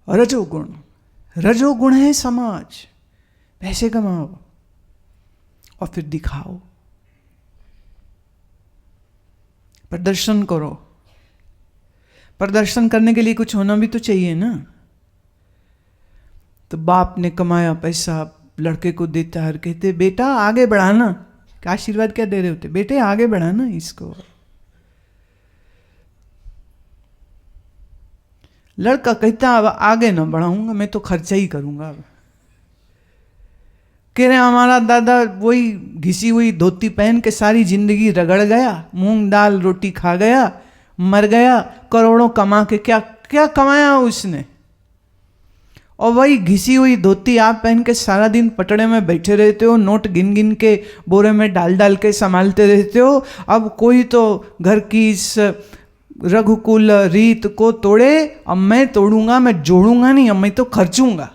रजोगुण, रजोगुण है समाज। पैसे कमाओ और फिर दिखाओ, प्रदर्शन करो। प्रदर्शन करने के लिए कुछ होना भी तो चाहिए ना। तो बाप ने कमाया पैसा लड़के को देता है और कहते बेटा आगे बढ़ाना। क्या आशीर्वाद क्या दे रहे होते, बेटे आगे बढ़ाना इसको। लड़का कहता अब आगे ना बढ़ाऊंगा, मैं तो खर्चा ही करूंगा। अब कह रहे हमारा दादा वही घिसी हुई धोती पहन के सारी जिंदगी रगड़ गया, मूंग दाल रोटी खा गया, मर गया, करोड़ों कमा के क्या क्या कमाया उसने। और वही घिसी हुई धोती आप पहन के सारा दिन पटड़े में बैठे रहते हो, नोट गिन गिन के बोरे में डाल डाल के संभालते रहते हो। अब कोई तो घर की इस रघुकुल रीत को तोड़े, अब मैं तोड़ूंगा, मैं जोड़ूंगा नहीं, अब मैं तो खर्चूंगा।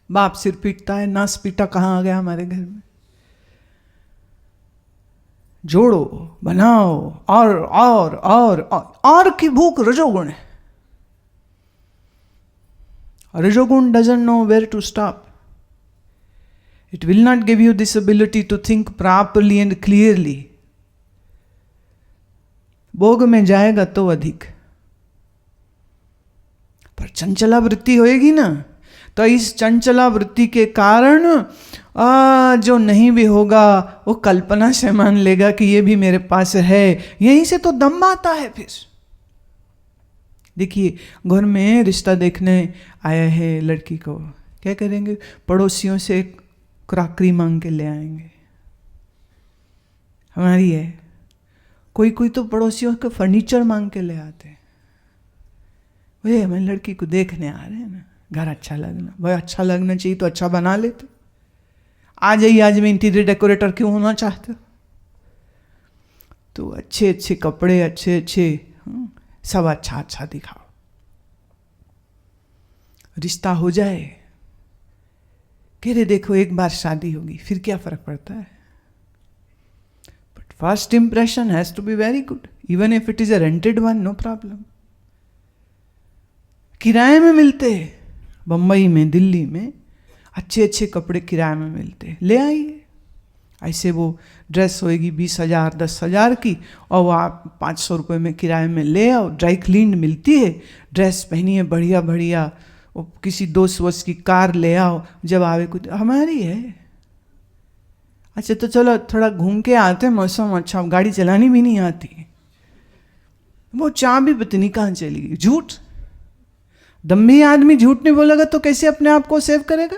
बाप सिर पीटता है, नास पीटा कहाँ आ गया हमारे घर में। जोड़ो, बनाओ, और की भूख रजोगुण है। Rajogun doesn't know where to stop. It will not give you this ability to think properly and clearly. भोग में जाएगा तो अधिक, पर चंचला वृत्ति होएगी ना, तो इस चंचला वृत्ति के कारण जो नहीं भी होगा वो कल्पना से मान लेगा कि ये भी मेरे पास है। यहीं से तो दम आता है। फिर देखिए घर में रिश्ता देखने आया है लड़की को, क्या करेंगे, पड़ोसियों से क्रॉकरी मांग के ले आएंगे। हमारी है, कोई कोई तो पड़ोसियों के फर्नीचर मांग के ले आते हैं। वही हमें लड़की को देखने आ रहे हैं ना, घर अच्छा लगना, भाई अच्छा लगना चाहिए तो अच्छा बना लेते। आ जाइए, आज मैं इंटीरियर डेकोरेटर क्यों होना चाहते हो। तो अच्छे अच्छे कपड़े, अच्छे अच्छे सब अच्छा अच्छा दिखाओ, रिश्ता हो जाए। कह रहे देखो एक बार शादी होगी फिर क्या फर्क पड़ता है, but first impression has to be very good, even if it is a rented one, no problem. किराए में मिलते हैं बंबई में, दिल्ली में अच्छे अच्छे कपड़े किराए में मिलते, ले आइए। ऐसे वो ड्रेस होएगी 20,000 10,000 की, और वो आप 500 रुपये में किराए में ले आओ। ड्राई क्लीन मिलती है, ड्रेस पहनिए बढ़िया बढ़िया, वो किसी दोस्त वोस्त की कार ले आओ, जब आवे कुछ हमारी है। अच्छा तो चलो थोड़ा घूम के आते, मौसम अच्छा, गाड़ी चलानी भी नहीं आती, वो चाबी पता नहीं कहाँ चली गई। झूठ, दम्भी आदमी झूठ नहीं बोलेगा तो कैसे अपने आप को सेव करेगा।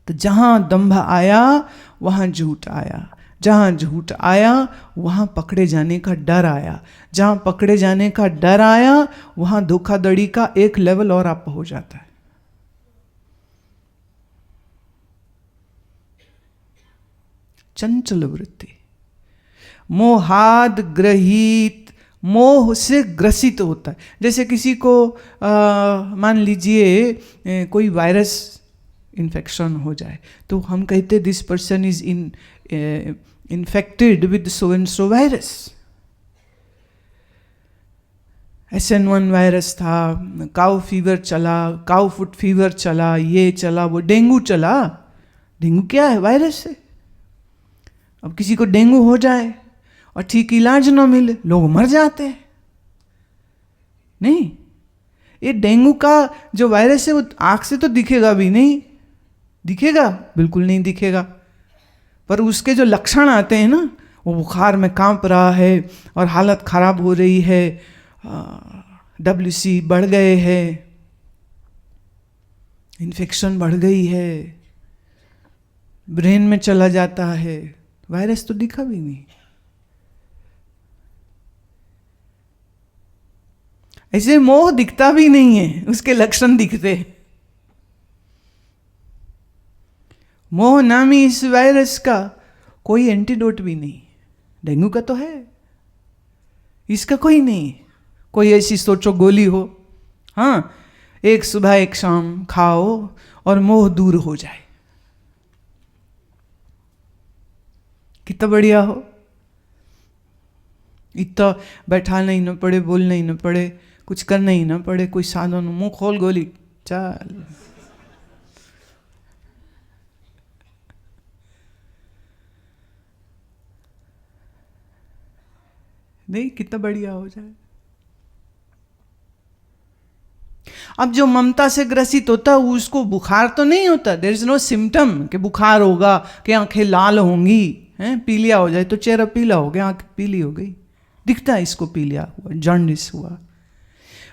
तो जहां दंभ आया वहां झूठ आया, जहां झूठ आया वहां पकड़े जाने का डर आया, जहां पकड़े जाने का डर आया वहां धोखाधड़ी का एक लेवल और अप हो जाता है। चंचल वृत्ति, मोहाद ग्रहित, मोह से ग्रसित होता है। जैसे किसी को मान लीजिए कोई वायरस इन्फेक्शन हो जाए, तो हम कहते this person is infected with so and so virus. SN1 virus था, काउ फीवर चला, काउ फुट फीवर चला, ये चला, वो डेंगू चला। डेंगू क्या है, वायरस है। अब किसी को डेंगू हो जाए और ठीक इलाज ना मिले, लोग मर जाते हैं। नहीं, ये डेंगू का जो वायरस है वो आंख से तो दिखेगा भी नहीं, दिखेगा बिल्कुल नहीं दिखेगा, पर उसके जो लक्षण आते हैं ना, वो बुखार में कांप रहा है और हालत खराब हो रही है, WC बढ़ गए हैं, इन्फेक्शन बढ़ गई है, ब्रेन में चला जाता है, वायरस तो दिखा भी नहीं। ऐसे मोह दिखता भी नहीं है, उसके लक्षण दिखते। मोह नामी इस वायरस का कोई एंटीडोट भी नहीं। डेंगू का तो है, इसका कोई नहीं। कोई ऐसी सोचो गोली हो, हाँ, एक सुबह एक शाम खाओ और मोह दूर हो जाए, कितना बढ़िया हो। इतना बैठा नहीं न पड़े, बोल नहीं न पड़े, कुछ करना ही ना पड़े, कोई साधन, मुंह खोल गोली चल। नहीं, कितना बढ़िया हो जाए। अब जो ममता से ग्रसित होता है उसको बुखार तो नहीं होता, देयर इज नो सिम्टम कि बुखार होगा, कि आंखें लाल होंगी, हैं, पीलिया हो जाए तो चेहरा पीला हो गया, आंख पीली हो गई, दिखता है इसको पीलिया हुआ, जॉन्डिस हुआ।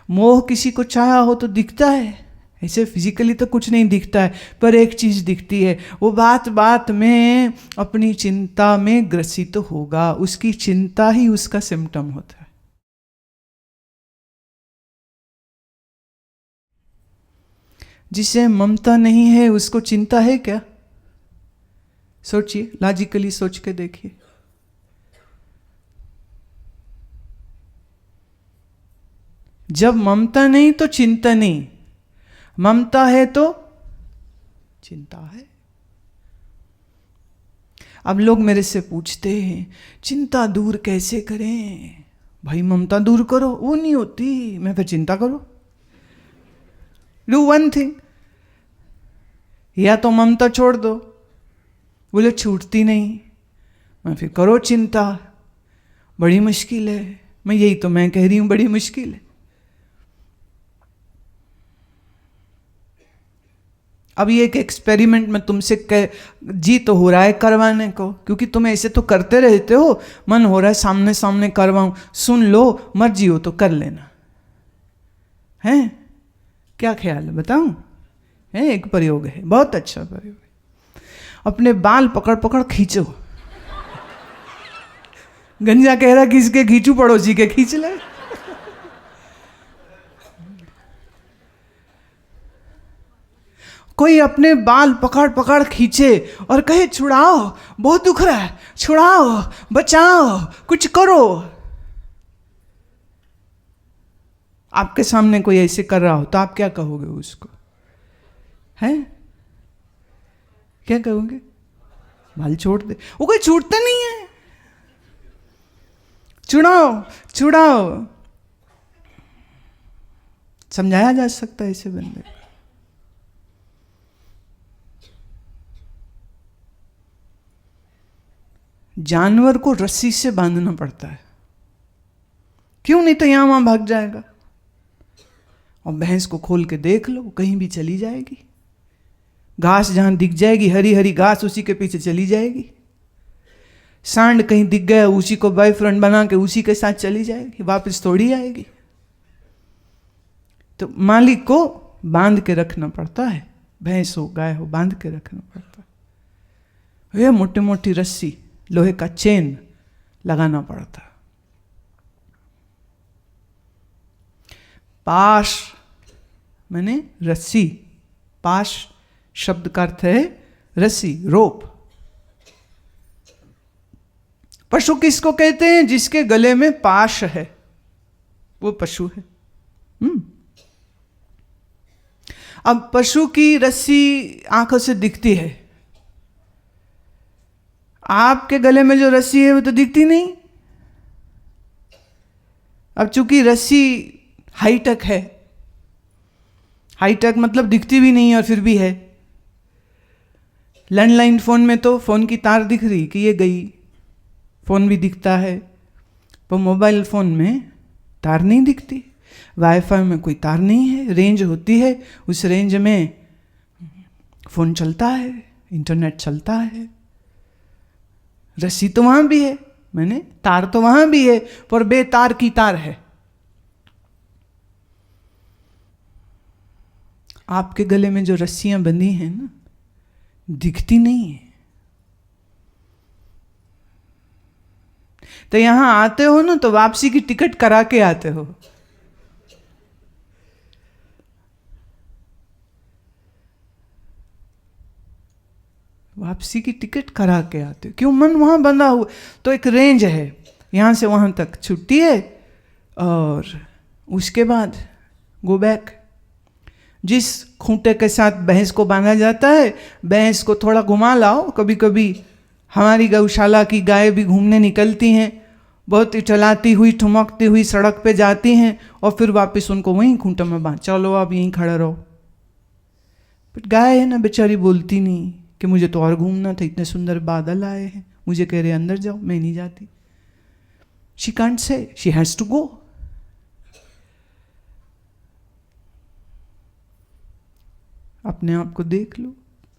मोह किसी को चाहा हो तो दिखता है, ऐसे फिजिकली तो कुछ नहीं दिखता है, पर एक चीज दिखती है, वो बात बात में अपनी चिंता में ग्रसित होगा, उसकी चिंता ही उसका सिम्टम होता है। जिसे ममता नहीं है उसको चिंता है क्या? सोचिए, लॉजिकली सोच के देखिए। जब ममता नहीं तो चिंता नहीं, ममता है तो चिंता है। अब लोग मेरे से पूछते हैं चिंता दूर कैसे करें? भाई ममता दूर करो, वो नहीं होती, मैं फिर चिंता करो। डू वन थिंग, या तो ममता छोड़ दो, बोले छूटती नहीं, मैं फिर करो चिंता, बड़ी मुश्किल है। यही तो मैं कह रही हूं, बड़ी मुश्किल है। अब ये एक एक्सपेरिमेंट में तुमसे जी तो हो रहा है करवाने को, क्योंकि तुम ऐसे तो करते रहते हो, मन हो रहा है सामने सामने करवाऊं, सुन लो, मर्जी हो तो कर लेना, है क्या ख्याल है बताऊं? है एक प्रयोग है, बहुत अच्छा प्रयोग है। अपने बाल पकड़ पकड़ खींचो। गंजा कह रहा किसके खींचू? पड़ोसी के खींच ले। कोई अपने बाल पकड़ पकड़ खींचे और कहे छुड़ाओ, बहुत दुख रहा है, छुड़ाओ, बचाओ, कुछ करो। आपके सामने कोई ऐसे कर रहा हो तो आप क्या कहोगे उसको? हैं, क्या कहोगे? बाल छोड़ दे। वो कोई छूटता नहीं है, छुड़ाओ छुड़ाओ। समझाया जा सकता है ऐसे बंदे को। जानवर को रस्सी से बांधना पड़ता है, क्यों? नहीं तो यहां वहां भाग जाएगा। और भैंस को खोल के देख लो, कहीं भी चली जाएगी, घास जहां दिख जाएगी, हरी हरी घास, उसी के पीछे चली जाएगी। सांड कहीं दिख गया, उसी को बॉयफ्रेंड बना के उसी के साथ चली जाएगी, वापस थोड़ी आएगी। तो मालिक को बांध के रखना पड़ता है, भैंस हो गाय हो, बांध के रखना पड़ता है। ये मोटी मोटी रस्सी, लोहे का चेन लगाना पड़ता है। पाश माने रस्सी, पाश शब्द का अर्थ है रस्सी, रोप। पशु किसको कहते हैं? जिसके गले में पाश है, वो पशु है। अब पशु की रस्सी आंखों से दिखती है, आपके गले में जो रस्सी है वो तो दिखती नहीं। अब चूंकि रस्सी हाईटेक है, हाईटेक मतलब दिखती भी नहीं और फिर भी है। लैंडलाइन फोन में तो फोन की तार दिख रही कि ये गई, फोन भी दिखता है, पर मोबाइल फोन में तार नहीं दिखती। वाईफाई में कोई तार नहीं है, रेंज होती है, उस रेंज में फोन चलता है, इंटरनेट चलता है। रस्सी तो वहां भी है, मैंने तार तो वहां भी है, पर बेतार की तार है। आपके गले में जो रस्सियां बंधी हैं ना, दिखती नहीं है। तो यहां आते हो ना तो वापसी की टिकट करा के आते हो। वापसी की टिकट करा के आते हो, क्यों? मन वहां बंधा हुआ। तो एक रेंज है, यहां से वहां तक छुट्टी है, और उसके बाद गो बैक। जिस खूंटे के साथ भैंस को बांधा जाता है, भैंस को थोड़ा घुमा लाओ। कभी कभी हमारी गौशाला की गाय भी घूमने निकलती हैं, बहुत इटलाती हुई ठुमकती हुई सड़क पे जाती हैं और फिर वापस उनको वहीं खूंटों में बांध, चलो आप यहीं खड़े रहो। बट गाय है ना बेचारी, बोलती नहीं कि मुझे तो और घूमना था, इतने सुंदर बादल आए हैं, मुझे कह रहे अंदर जाओ, मैं नहीं जाती। She can't say, she has to go. अपने आप को देख लो।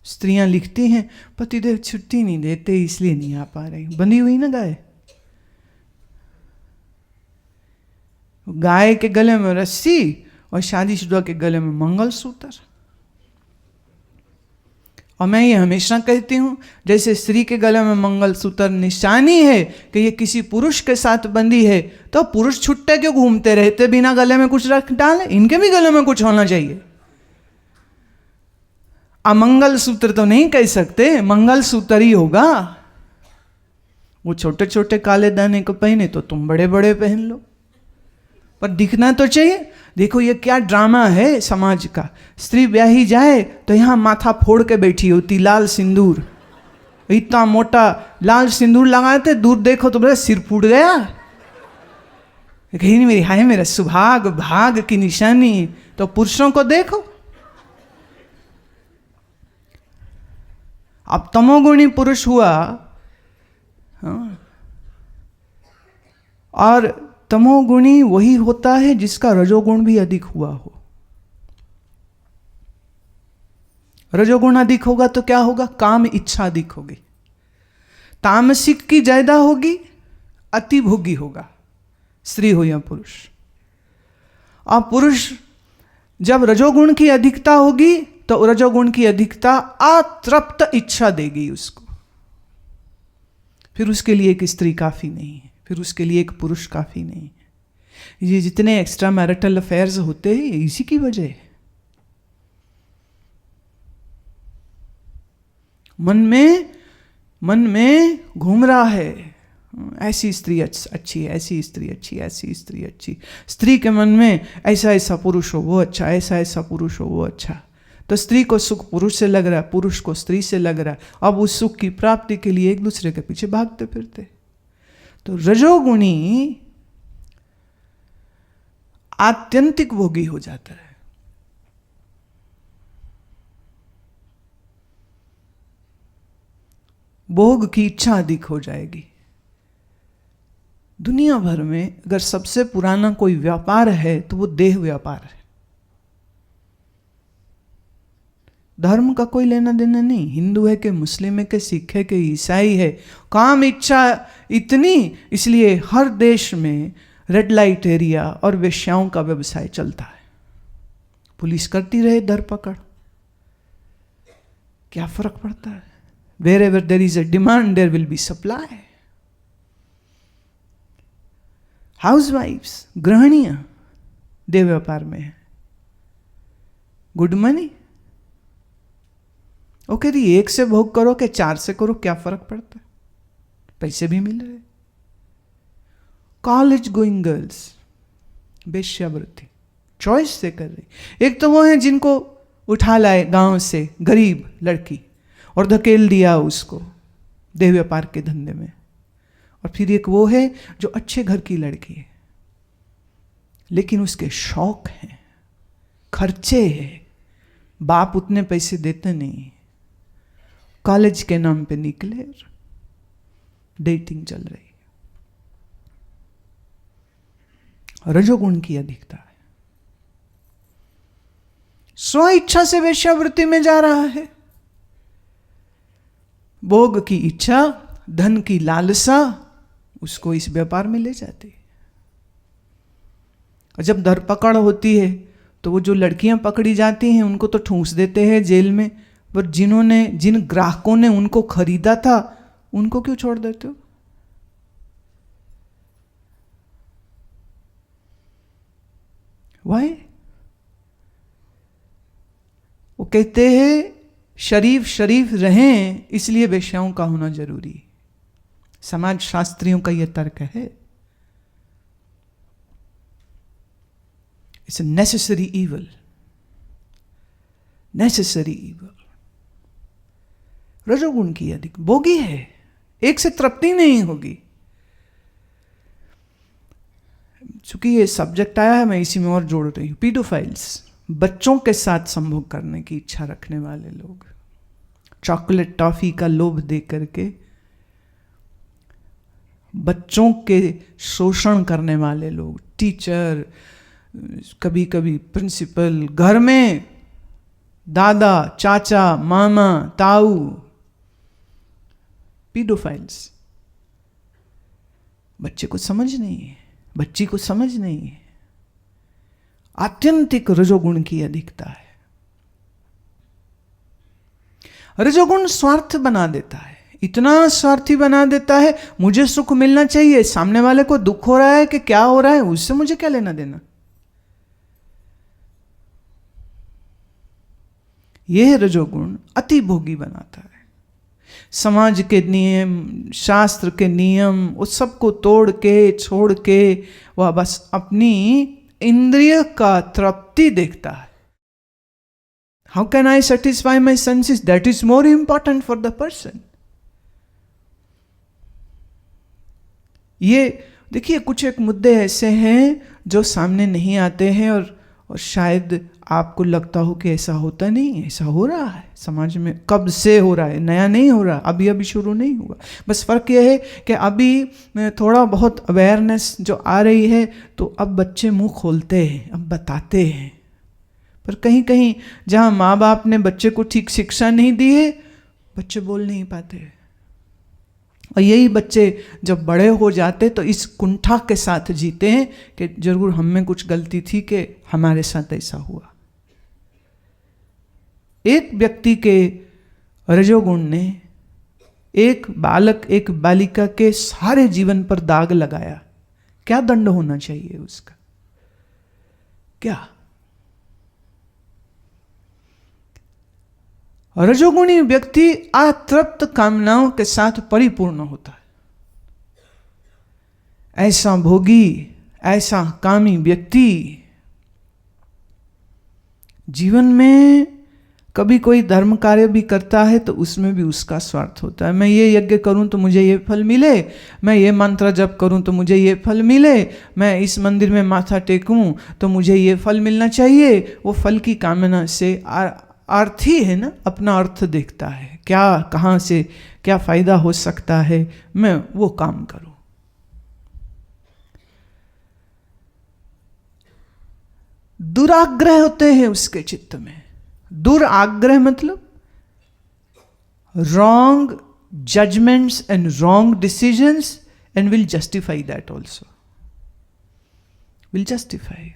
स्त्रियां लिखती हैं पतिदेव छुट्टी नहीं देते इसलिए नहीं आ पा रही। बंधी हुई ना गाय, गाय के गले में रस्सी और शादीशुदा के गले में मंगलसूत्र। और मैं ये हमेशा कहती हूं, जैसे स्त्री के गले में मंगलसूत्र निशानी है कि ये किसी पुरुष के साथ बंधी है, तो पुरुष छुट्टे क्यों घूमते रहते बिना गले में कुछ रख डाले? इनके भी गले में कुछ होना चाहिए। अमंगल सूत्र तो नहीं कह सकते, मंगल सूत्र ही होगा। वो छोटे छोटे काले दाने को पहने तो तुम बड़े बड़े पहन लो, पर दिखना तो चाहिए। देखो ये क्या ड्रामा है समाज का। स्त्री ब्याही जाए तो यहां माथा फोड़ के बैठी होती, लाल सिंदूर, इतना मोटा लाल सिंदूर लगाते, दूर देखो तो मेरा सिर फूट गया। कहीं नहीं मेरी, हाय मेरा सुभाग भाग की निशानी। तो पुरुषों को देखो, अब तमोगुणी पुरुष हुआ, हाँ, और तमोगुणी वही होता है जिसका रजोगुण भी अधिक हुआ हो। रजोगुण अधिक होगा तो क्या होगा? काम इच्छा अधिक होगी, तामसिक की ज्यादा होगी, अति भोगी होगा, स्त्री हो या पुरुष। और पुरुष जब रजोगुण की अधिकता होगी तो रजोगुण की अधिकता अतृप्त इच्छा देगी उसको। फिर उसके लिए एक स्त्री काफी नहीं है, फिर उसके लिए एक पुरुष काफी नहीं है। ये जितने एक्स्ट्रा मैरिटल अफेयर्स होते हैं इसी की वजह है। मन में घूम रहा है, ऐसी स्त्री अच्छी, ऐसी स्त्री अच्छी, ऐसी स्त्री अच्छी। स्त्री के मन में ऐसा ऐसा पुरुष हो वो अच्छा, ऐसा ऐसा पुरुष हो वो अच्छा। तो स्त्री को सुख पुरुष से लग रहा है, पुरुष को स्त्री से लग रहा है। अब उस सुख की प्राप्ति के लिए एक दूसरे के पीछे भागते फिरते। तो रजोगुणी आत्यंतिक भोगी हो जाता है। भोग की इच्छा अधिक हो जाएगी। दुनिया भर में अगर सबसे पुराना कोई व्यापार है तो वो देह व्यापार है। धर्म का कोई लेना देना नहीं, हिंदू है कि मुस्लिम है कि सिख है कि ईसाई है, काम इच्छा इतनी, इसलिए हर देश में रेड लाइट एरिया और वेश्याओं का व्यवसाय चलता है। पुलिस करती रहे धरपकड़, क्या फर्क पड़ता है? Wherever there is a demand, there will be supply. हाउसवाइफ्स, गृहिणियां देह व्यापार में है, गुड मनी। ओके जी, एक से भोग करो कि 4 से करो, क्या फर्क पड़ता है? पैसे भी मिल रहे। कॉलेज गोइंग गर्ल्स वेश्यावृत्ति चॉइस से कर रही। एक तो वो है जिनको उठा लाए गांव से गरीब लड़की और धकेल दिया उसको देह व्यापार के धंधे में। और फिर एक वो है जो अच्छे घर की लड़की है लेकिन उसके शौक हैं, खर्चे हैं, बाप उतने पैसे देते नहीं, कॉलेज के नाम पे निकले, डेटिंग चल रही है। रजोगुण की अधिकता है, स्व इच्छा से वेश्यावृत्ति में जा रहा है। भोग की इच्छा, धन की लालसा उसको इस व्यापार में ले जाती है। और जब धरपकड़ होती है तो वो जो लड़कियां पकड़ी जाती हैं उनको तो ठूंस देते हैं जेल में, पर जिन ग्राहकों ने उनको खरीदा था उनको क्यों छोड़ देते हो? वाई? वो कहते हैं शरीफ रहें इसलिए वेश्याओं का होना जरूरी। समाज शास्त्रियों का यह तर्क है। It's a necessary evil, necessary evil. रजोगुण की अधिक भोगी है, एक से तृप्ति नहीं होगी। चूंकि ये सब्जेक्ट आया है मैं इसी में और जोड़ रही हूँ। पीडोफाइल्स, बच्चों के साथ संभोग करने की इच्छा रखने वाले लोग, चॉकलेट टॉफी का लोभ दे करके बच्चों के शोषण करने वाले लोग, टीचर, कभी कभी प्रिंसिपल, घर में दादा, चाचा, मामा, ताऊ, पीडोफाइल्स। बच्चे को समझ नहीं है, बच्ची को समझ नहीं है, आत्यंतिक रजोगुण की अधिकता है। रजोगुण स्वार्थ बना देता है, इतना स्वार्थी बना देता है, मुझे सुख मिलना चाहिए, सामने वाले को दुख हो रहा है कि क्या हो रहा है उससे मुझे क्या लेना देना। यह रजोगुण अति भोगी बनाता है। समाज के नियम, शास्त्र के नियम, उस सबको तोड़ के छोड़ के वह बस अपनी इंद्रिय का तृप्ति देखता है। How can I satisfy my senses, that is more important for the person. ये देखिए कुछ एक मुद्दे ऐसे हैं जो सामने नहीं आते हैं और शायद आपको लगता हो कि ऐसा होता नहीं, ऐसा हो रहा है समाज में, कब से हो रहा है, नया नहीं हो रहा, अभी अभी शुरू नहीं हुआ। बस फर्क यह है कि अभी थोड़ा बहुत अवेयरनेस जो आ रही है तो अब बच्चे मुंह खोलते हैं, अब बताते हैं। पर कहीं कहीं जहाँ माँ बाप ने बच्चे को ठीक शिक्षा नहीं दी है, बच्चे बोल नहीं पाते। और यही बच्चे जब बड़े हो जाते तो इस कुंठा के साथ जीते हैं कि जरूर हम में कुछ गलती थी कि हमारे साथ ऐसा हुआ। एक व्यक्ति के रजोगुण ने एक बालक, एक बालिका के सारे जीवन पर दाग लगाया। क्या दंड होना चाहिए उसका? क्या? रजोगुणी व्यक्ति अतृप्त कामनाओं के साथ परिपूर्ण होता है। ऐसा भोगी, ऐसा कामी व्यक्ति जीवन में कभी कोई धर्म कार्य भी करता है तो उसमें भी उसका स्वार्थ होता है। मैं ये यज्ञ करूं तो मुझे ये फल मिले, मैं ये मंत्र जप करूं तो मुझे ये फल मिले, मैं इस मंदिर में माथा टेकूं तो मुझे ये फल मिलना चाहिए। वो फल की कामना से अर्थी है ना, अपना अर्थ देखता है, क्या कहाँ से क्या फायदा हो सकता है, मैं वो काम करूं। दुराग्रह होते हैं उसके चित्त में। दुराग्रह मतलब wrong judgements and wrong decisions, and will justify that also, will justify.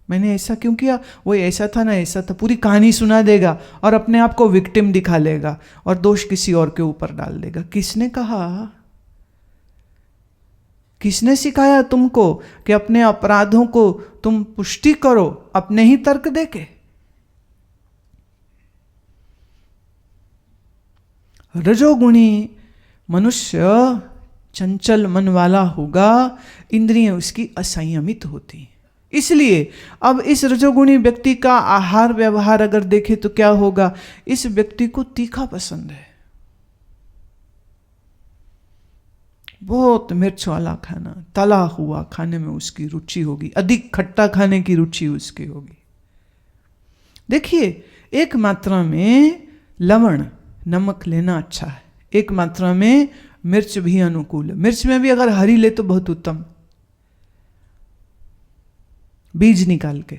मैंने ऐसा क्यों किया, वो ऐसा था ना, ऐसा था, पूरी कहानी सुना देगा और अपने आप को विक्टिम दिखा लेगा और दोष किसी और के ऊपर डाल देगा। किसने कहा, किसने सिखाया तुमको कि अपने अपराधों को तुम पुष्टि करो अपने ही तर्क देके? रजोगुणी मनुष्य चंचल मन वाला होगा, इंद्रियां उसकी असंयमित होती। इसलिए अब इस रजोगुणी व्यक्ति का आहार व्यवहार अगर देखें तो क्या होगा, इस व्यक्ति को तीखा पसंद है, बहुत मिर्च वाला खाना, तला हुआ खाने में उसकी रुचि होगी, अधिक खट्टा खाने की रुचि उसकी होगी। देखिए, एक मात्रा में लवण नमक लेना अच्छा है, एक मात्रा में मिर्च भी अनुकूल है। मिर्च में भी अगर हरी ले तो बहुत उत्तम, बीज निकाल के।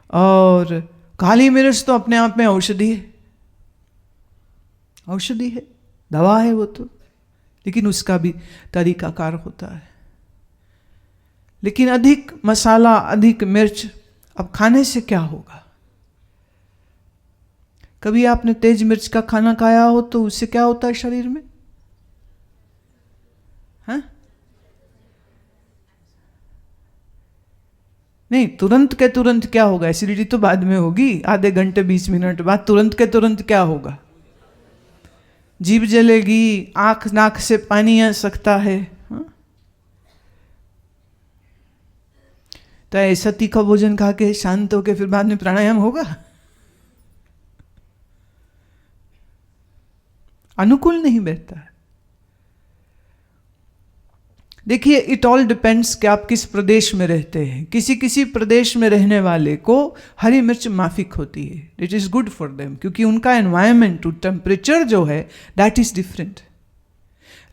और काली मिर्च तो अपने आप में औषधि है, औषधि है, दवा है वो तो, लेकिन उसका भी तरीकाकार होता है। लेकिन अधिक मसाला, अधिक मिर्च, अब खाने से क्या होगा? कभी आपने तेज मिर्च का खाना खाया हो तो उससे क्या होता है शरीर में? हाँ? नहीं, तुरंत के तुरंत क्या होगा? एसिडिटी तो बाद में होगी, आधे घंटे 20 मिनट बाद। तुरंत के तुरंत क्या होगा? जीभ जलेगी, आंख नाक से पानी आ सकता है। हाँ? तो ऐसा तीखा भोजन खा के शांत होके फिर बाद में प्राणायाम होगा? अनुकूल नहीं बैठता है। देखिए, इट ऑल डिपेंड्स कि आप किस प्रदेश में रहते हैं। किसी किसी प्रदेश में रहने वाले को हरी मिर्च माफिक होती है, it is good for them, क्योंकि उनका एनवायरमेंट, टेम्परेचर जो है दैट इज़ डिफरेंट।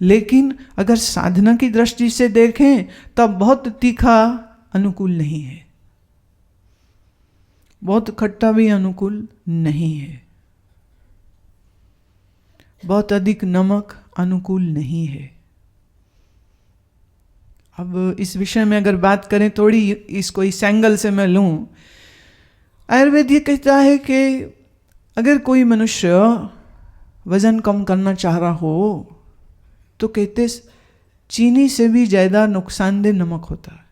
लेकिन अगर साधना की दृष्टि से देखें तब बहुत तीखा अनुकूल नहीं है, बहुत खट्टा भी अनुकूल नहीं है, बहुत अधिक नमक अनुकूल नहीं है। अब इस विषय में अगर बात करें, थोड़ी इसको इस एंगल से मैं लूं, आयुर्वेद ये कहता है कि अगर कोई मनुष्य वजन कम करना चाह रहा हो तो कहते चीनी से भी ज्यादा नुकसानदेह नमक होता है,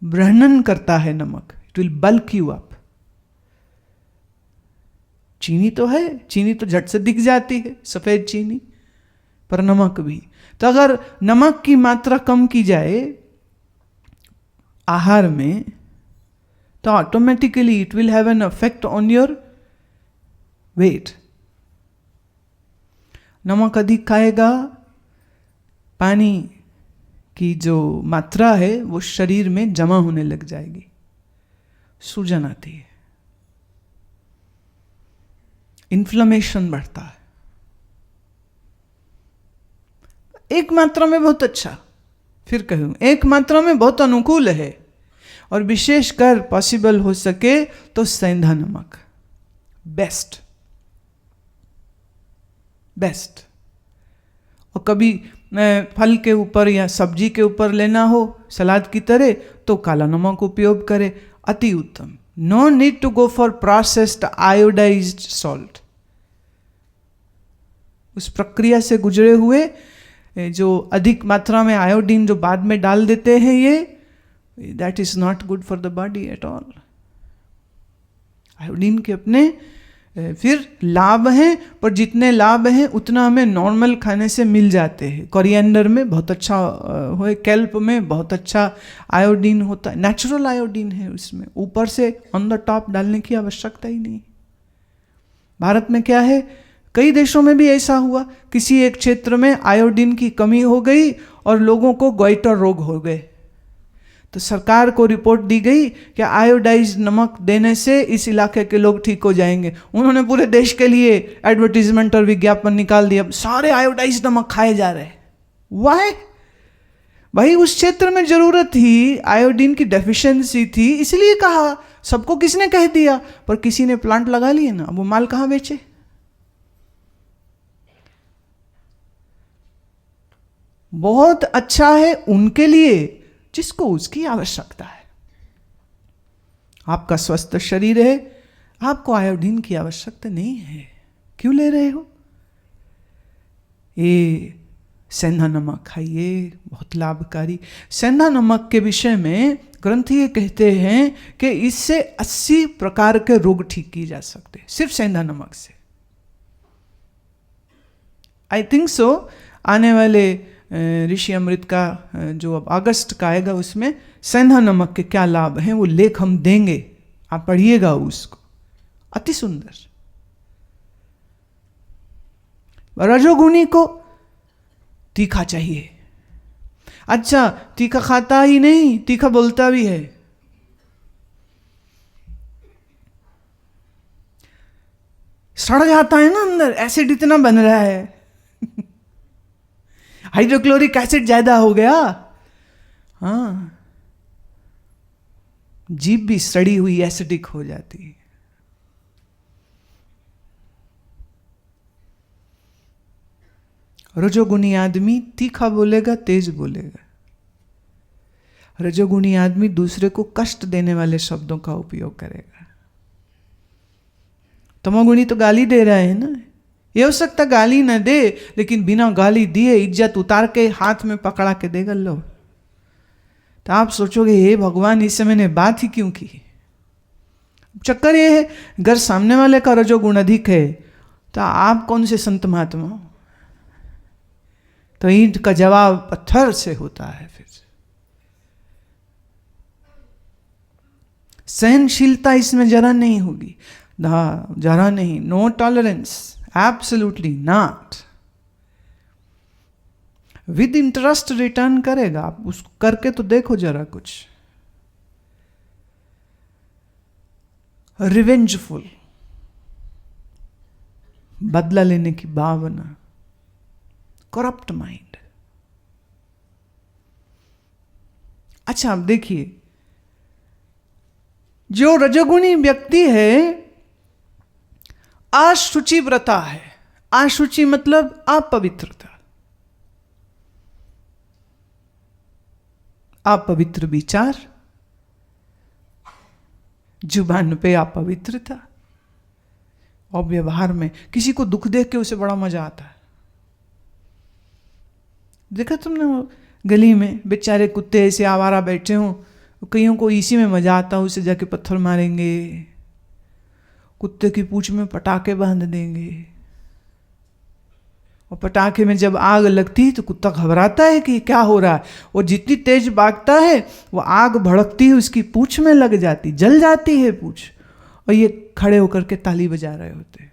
ब्रहणन करता है नमक, it will bulk you up. चीनी तो है, चीनी तो झट से दिख जाती है, सफेद चीनी, पर नमक भी। तो अगर नमक की मात्रा कम की जाए आहार में तो automatically it will have an effect on your weight. नमक अधिक खाएगा, पानी की जो मात्रा है वो शरीर में जमा होने लग जाएगी, सूजन आती है, इन्फ्लेमेशन बढ़ता है। एक मात्रा में बहुत अच्छा, फिर कहूं एक मात्रा में बहुत अनुकूल है, और विशेषकर पॉसिबल हो सके तो सेंधा नमक बेस्ट। और कभी फल के ऊपर या सब्जी के ऊपर लेना हो सलाद की तरह तो काला नमक उपयोग करे, अति उत्तम। No need to go for processed iodised salt. उस प्रक्रिया से गुजरे हुए जो अधिक मात्रा में आयोडीन जो बाद में डाल देते हैं, ये that is not good for the body at all. Iodine के अपने फिर लाभ हैं, पर जितने लाभ हैं उतना हमें नॉर्मल खाने से मिल जाते हैं। कोरिएंडर में बहुत अच्छा है, केल्प में बहुत अच्छा आयोडीन होता है, नेचुरल आयोडीन है उसमें, ऊपर से ऑन द टॉप डालने की आवश्यकता ही नहीं। भारत में क्या है, कई देशों में भी ऐसा हुआ, किसी एक क्षेत्र में आयोडीन की कमी हो गई और लोगों को गोइटर रोग हो गए, तो सरकार को रिपोर्ट दी गई कि आयोडाइज्ड नमक देने से इस इलाके के लोग ठीक हो जाएंगे। उन्होंने पूरे देश के लिए एडवर्टीजमेंट और विज्ञापन निकाल दिया, सारे आयोडाइज्ड नमक खाए जा रहे हैं। वाई? भाई उस क्षेत्र में जरूरत थी, आयोडीन की डेफिशिएंसी थी, इसलिए कहा। सबको किसने कह दिया? पर किसी ने प्लांट लगा लिए ना, वो माल कहां बेचे? बहुत अच्छा है उनके लिए जिसको उसकी आवश्यकता है। आपका स्वस्थ शरीर है, आपको आयोडीन की आवश्यकता नहीं है, क्यों ले रहे हो? ये सेंधा नमक खाइए, बहुत लाभकारी। सेंधा नमक के विषय में ग्रंथ ये कहते हैं कि इससे 80 प्रकार के रोग ठीक किए जा सकते हैं, सिर्फ सेंधा नमक से। आई थिंक सो आने वाले ऋषि अमृत का जो अब अगस्त का आएगा उसमें सेंधा नमक के क्या लाभ हैं वो लेख हम देंगे, आप पढ़िएगा उसको, अति सुंदर। रजोगुणी को तीखा चाहिए। अच्छा, तीखा खाता ही नहीं, तीखा बोलता भी है। सड़ जाता है ना अंदर, एसिड इतना बन रहा है हाइड्रोक्लोरिक एसिड ज्यादा हो गया, हाँ, जीभ भी सड़ी हुई एसिडिक हो जाती है। रजोगुणी आदमी तीखा बोलेगा, तेज बोलेगा। रजोगुणी आदमी दूसरे को कष्ट देने वाले शब्दों का उपयोग करेगा। तमोगुणी तो गाली दे रहा है ना, ये हो सकता गाली न दे, लेकिन बिना गाली दिए इज्जत उतार के हाथ में पकड़ा के देगा लो। तो आप सोचोगे हे भगवान, इससे मैंने बात ही क्यों की? चक्कर ये है, अगर सामने वाले का रजोगुण अधिक है तो आप कौन से संत महात्मा हो? तो ईंट का जवाब पत्थर से होता है। फिर सहनशीलता इसमें जरा नहीं होगी, जरा नहीं, no tolerance, absolutely not. With interest return करेगा। आप उसको करके तो देखो जरा कुछ। रिवेंजफुल, बदला लेने की भावना, करप्ट माइंड। अच्छा, आप देखिए, जो रजोगुणी व्यक्ति है अशुचिव्रता है। अशुचि मतलब अपवित्रता, अपवित्र विचार, जुबान पे अपवित्रता, और व्यवहार में किसी को दुख देख के उसे बड़ा मजा आता है। देखा तुमने वो गली में बेचारे कुत्ते ऐसे आवारा बैठे हों, कईयों को इसी में मजा आता है, उसे जाके पत्थर मारेंगे, कुत्ते की पूंछ में पटाखे बांध देंगे, और पटाखे में जब आग लगती है तो कुत्ता घबराता है कि क्या हो रहा है, और जितनी तेज भागता है वो आग भड़कती है उसकी पूंछ में लग जाती, जल जाती है पूंछ, और ये खड़े होकर के ताली बजा रहे होते।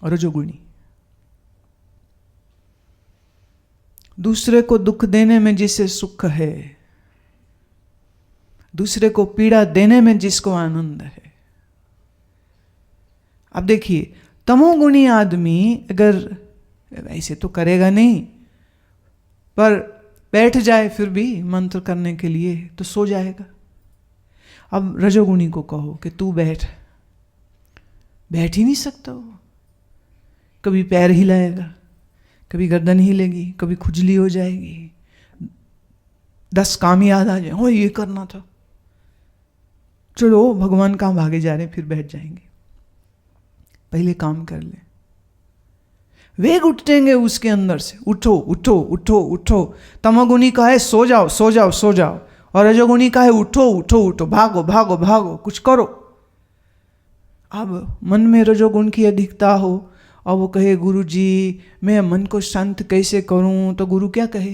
और रजोगुणी दूसरे को दुख देने में जिसे सुख है, दूसरे को पीड़ा देने में जिसको आनंद है। अब देखिए, तमोगुणी आदमी अगर ऐसे तो करेगा नहीं, पर बैठ जाए फिर भी मंत्र करने के लिए तो सो जाएगा। अब रजोगुणी को कहो कि तू बैठ, बैठ ही नहीं सकता वो। कभी पैर हिलाएगा, कभी गर्दन हिलेगी, कभी खुजली हो जाएगी, 10 काम याद आ जाए, हो ये करना था, चलो भगवान कहाँ भागे जा रहे हैं, फिर बैठ जाएंगे। पहले काम कर ले। वेग उठेंगे उसके अंदर से, उठो उठो उठो उठो। तमोगुणी का है सो जाओ सो जाओ सो जाओ, और रजोगुणी का है उठो उठो उठो, भागो भागो भागो, कुछ करो। अब मन में रजोगुण की अधिकता हो और वो कहे गुरु जी मैं मन को शांत कैसे करूं, तो गुरु क्या कहे,